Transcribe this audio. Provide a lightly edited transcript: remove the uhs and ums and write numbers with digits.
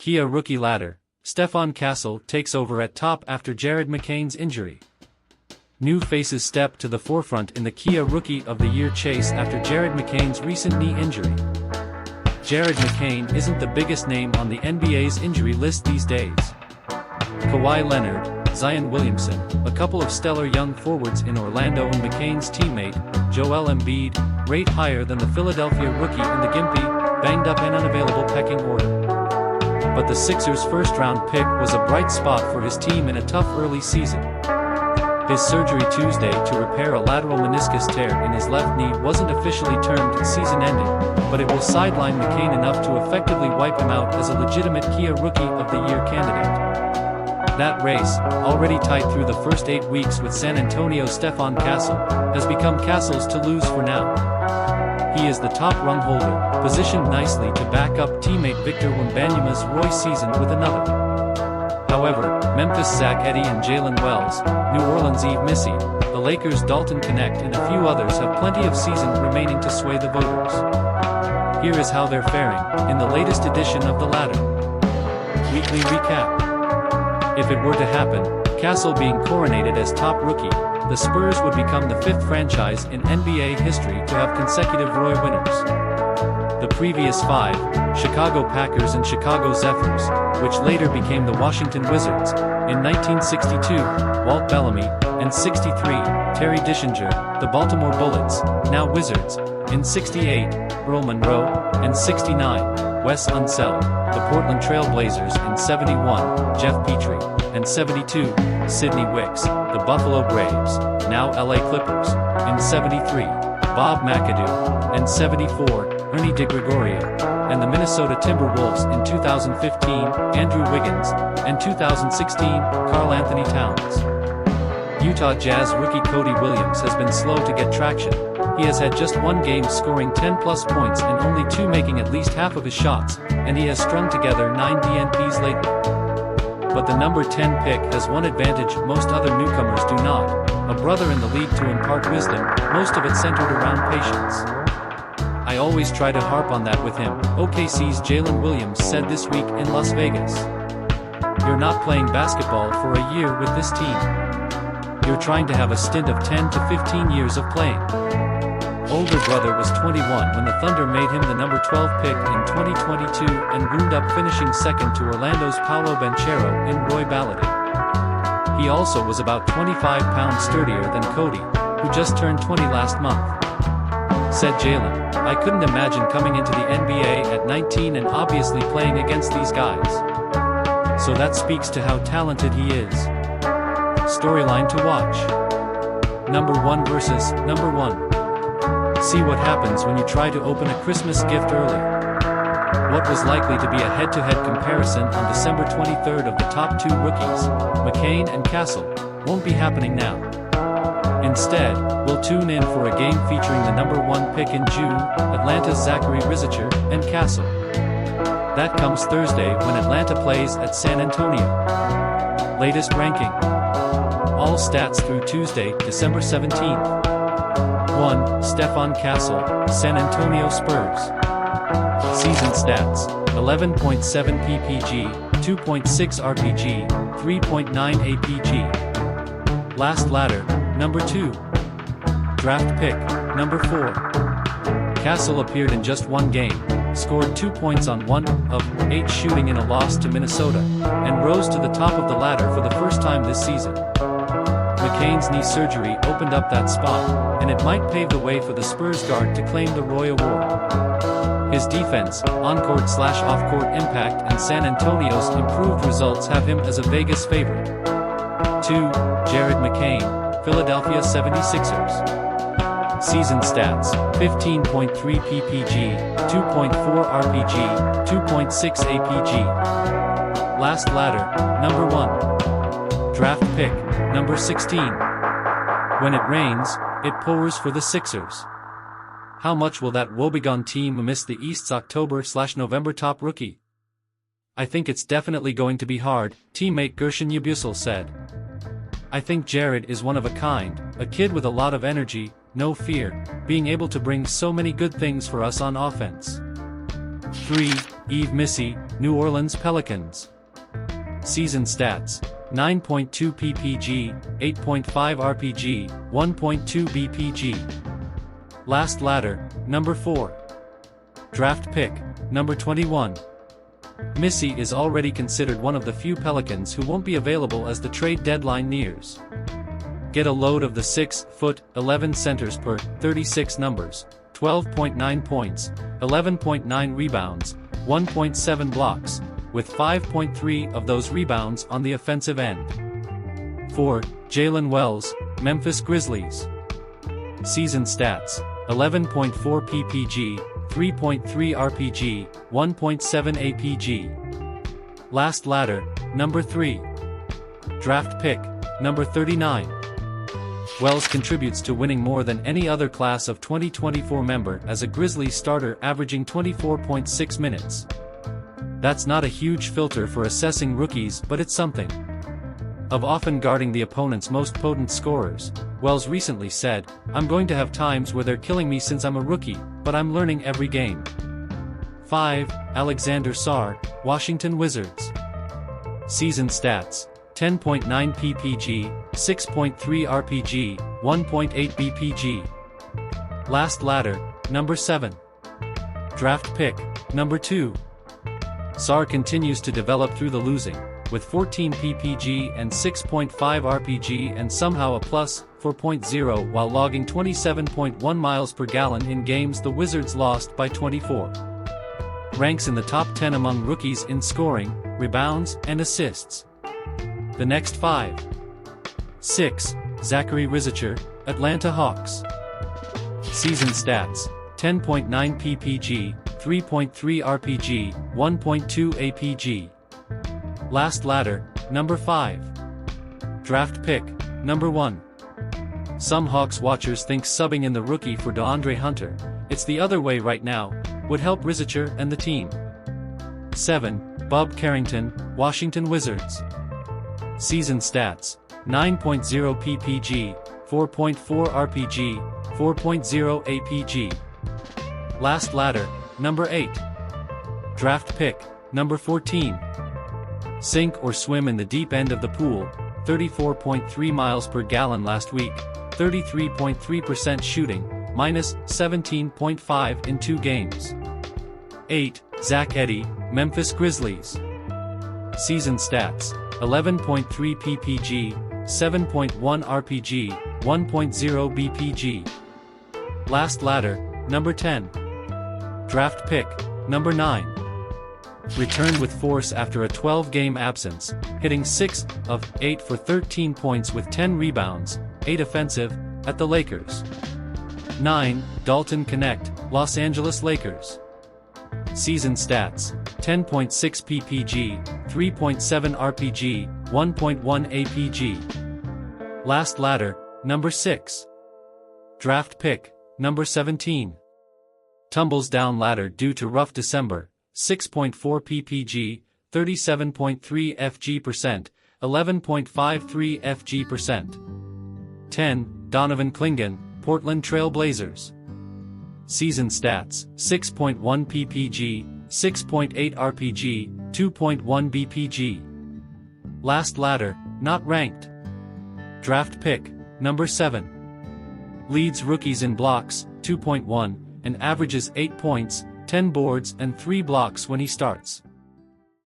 Kia rookie ladder, Stephon Castle takes over at top after Jared McCain's injury. New faces step to the forefront in the Kia Rookie of the Year chase after Jared McCain's recent knee injury. Jared McCain isn't the biggest name on the NBA's injury list these days. Kawhi Leonard, Zion Williamson, a couple of stellar young forwards in Orlando and McCain's teammate, Joel Embiid, rate higher than the Philadelphia rookie in the gimpy, banged-up-and-unavailable pecking order. But the Sixers' first-round pick was a bright spot for his team in a tough early season. His surgery Tuesday to repair a lateral meniscus tear in his left knee wasn't officially termed season-ending, but it will sideline McCain enough to effectively wipe him out as a legitimate Kia Rookie of the Year candidate. That race, already tight through the first 8 weeks with San Antonio's Stephon Castle, has become Castle's to lose for now. He is the top rung-holder, positioned nicely to back up teammate Victor Wembanyama's Royce season with another. However, Memphis' Zach Edey and Jalen Wells, New Orleans' Yves Missy, the Lakers' Dalton Connect and a few others have plenty of season remaining to sway the voters. Here is how they're faring, in the latest edition of The Ladder. Weekly Recap. If it were to happen, Castle being coronated as top rookie, the Spurs would become the 5th franchise in NBA history to have consecutive Roy winners. The previous 5, Chicago Packers and Chicago Zephyrs, which later became the Washington Wizards, in 1962, Walt Bellamy, and 63, Terry Dischinger, the Baltimore Bullets, now Wizards, in 68, Earl Monroe, and 69, Wes Unseld, the Portland Trail Blazers in 71, Jeff Petrie, and 72, Sidney Wicks, the Buffalo Braves, now LA Clippers, in 73, Bob McAdoo, and 74, Ernie DeGregorio, and the Minnesota Timberwolves in 2015, Andrew Wiggins, and 2016, Karl Anthony Towns. Utah Jazz rookie Cody Williams has been slow to get traction. He has had just 1 game scoring 10-plus points and only 2 making at least half of his shots, and he has strung together 9 DNPs lately. But the number 10 pick has one advantage most other newcomers do not: a brother in the league to impart wisdom, most of it centered around patience. I always try to harp on that with him, OKC's Jalen Williams said this week in Las Vegas. You're not playing basketball for a year with this team. You're trying to have a stint of 10 to 15 years of playing. Older brother was 21 when the Thunder made him the number 12 pick in 2022 and roomed up finishing second to Orlando's Paolo Banchero in Roy Baladay. He also was about 25 pounds sturdier than Cody, who just turned 20 last month. Said Jalen, "I couldn't imagine coming into the NBA at 19 and obviously playing against these guys. So that speaks to how talented he is." Storyline to watch. Number 1 versus number 1. See what happens when you try to open a Christmas gift early. What was likely to be a head-to-head comparison on December 23rd of the top 2 rookies, McCain and Castle, won't be happening now. Instead, we'll tune in for a game featuring the number 1 pick in June, Atlanta's Zachary Rizicher, and Castle. That comes Thursday when Atlanta plays at San Antonio. Latest ranking. All stats through Tuesday, December 17th. 1. Stephon Castle, San Antonio Spurs. Season stats: 11.7 ppg, 2.6 rpg, 3.9 apg. Last ladder, number 2. Draft pick, number 4. Castle appeared in just 1 game, scored 2 points on 1 of 8 shooting in a loss to Minnesota, and rose to the top of the ladder for the first time this season. McCain's knee surgery opened up that spot, and it might pave the way for the Spurs guard to claim the Roy Award. His defense, on-court/off-court impact and San Antonio's improved results have him as a Vegas favorite. 2. Jared McCain, Philadelphia 76ers. Season stats: 15.3 ppg, 2.4 rpg, 2.6 apg. Last ladder, number 1. Draft pick, number 16. When it rains, it pours for the Sixers. How much will that woebegone team miss the East's October/November top rookie? I think it's definitely going to be hard, teammate Gershon Yabusel said. I think Jared is one of a kind, a kid with a lot of energy, no fear, being able to bring so many good things for us on offense. 3. Yves Missy, New Orleans Pelicans. Season stats: 9.2 ppg, 8.5 rpg, 1.2 bpg. Last ladder, number 4. Draft pick, number 21. Missy is already considered one of the few Pelicans who won't be available as the trade deadline nears. Get a load of the 6'11" centers per 36 numbers, 12.9 points, 11.9 rebounds, 1.7 blocks, with 5.3 of those rebounds on the offensive end. 4. Jalen Wells, Memphis Grizzlies. Season stats: 11.4 ppg, 3.3 rpg, 1.7 apg. Last ladder, number 3. Draft pick, number 39. Wells contributes to winning more than any other class of 2024 member as a Grizzlies starter, averaging 24.6 minutes. That's not a huge filter for assessing rookies, but it's something. Of often guarding the opponent's most potent scorers, Wells recently said, "I'm going to have times where they're killing me since I'm a rookie, but I'm learning every game." 5. Alexander Sarr, Washington Wizards. Season stats: 10.9 ppg, 6.3 rpg, 1.8 bpg. Last ladder, number 7. Draft pick, number 2. Sarr continues to develop through the losing, with 14 ppg and 6.5 rpg and somehow a plus 4.0 while logging 27.1 miles per gallon in games the Wizards lost by 24. Ranks in the top 10 among rookies in scoring, rebounds, and assists. The next 5. 6. Zachary Rizicher, Atlanta Hawks. Season stats: 10.9 ppg, 3.3 rpg, 1.2 apg. Last ladder, number 5. Draft pick, number 1. Some Hawks watchers think subbing in the rookie for DeAndre Hunter, it's the other way right now, would help Rizicher and the team. 7. Bob Carrington, Washington Wizards. Season stats: 9.0 ppg, 4.4 rpg, 4.0 apg. Last ladder, number 8. Draft pick, number 14. Sink or swim in the deep end of the pool, 34.3 miles per gallon last week, 33.3% shooting, minus 17.5 in 2 games. 8. Zach Edey, Memphis Grizzlies. Season stats: 11.3 ppg, 7.1 rpg, 1.0 bpg. Last ladder, number 10. Draft pick, number 9. Returned with force after a 12-game absence, hitting 6 of 8 for 13 points with 10 rebounds, 8 offensive, at the Lakers. 9. Dalton Connect, Los Angeles Lakers. Season stats: 10.6 ppg, 3.7 rpg, 1.1 apg. Last ladder, number 6. Draft pick, number 17. Tumbles down ladder due to rough December, 6.4 ppg, 37.3 fg%, 11.53 fg%. 10. Donovan Clingan, Portland Trail Blazers. Season stats: 6.1 ppg, 6.8 rpg, 2.1 bpg. Last ladder, not ranked. Draft pick, number 7. Leads rookies in blocks, 2.1, and averages 8 points, 10 boards and 3 blocks when he starts.